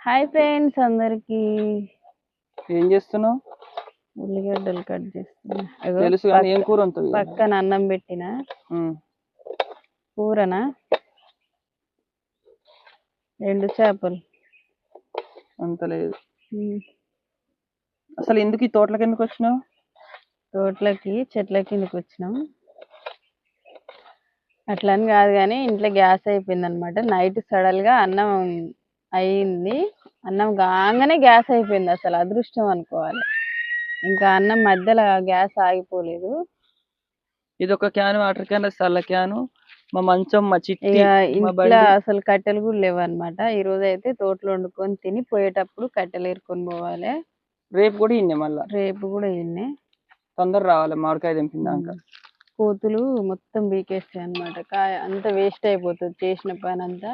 Hi friends అందరికి. ఏం చేస్తున్నావు? ఉల్లిగడ్డలు కట్ చేస్తున్నా. తెలుసు కానీ ఏం కూర ఉంటుంది? పక్కన అన్నం పెట్టిన. కూరనా? 2 చేపలు. అంత లేదు. అసలు ఎందుకు ఈ తోటలకి ఎందుకు వచ్చినావు? తోటలకి చెట్ల కిందకి వచ్చినాం. అట్లా అని కాదు కానీ ఇంట్లో గ్యాస్ అయిపోయింది అనమాట. నైట్ సడన్ గా అన్నం అయింది. అన్నం కాగానే గ్యాస్ అయిపోయింది. అసలు అదృష్టం అనుకోవాలి. ఇంకా అన్నం మధ్యలో గ్యాస్ ఆగిపోలేదు. ఇది ఒక క్యాన్ వాటర్ క్యాన్, చల్ల క్యాను, మా మంచం, మా చిట్టి, ఇంట్లో అసలు కట్టెలు కూడా లేవు అనమాట. ఈ రోజు అయితే తోటలో వండుకొని తిని పోయేటప్పుడు కట్టెలు ఏరుకొని పోవాలి. రేపు కూడా ఇన్నే, మళ్ళా రేపు కూడా ఇన్నే. తొందర రావాలి మామిడికాయ తెంపిందాక. కోతులు మొత్తం బీకేస్తాయి అనమాట. కాయ అంతా వేస్ట్ అయిపోతుంది చేసిన పని అంతా.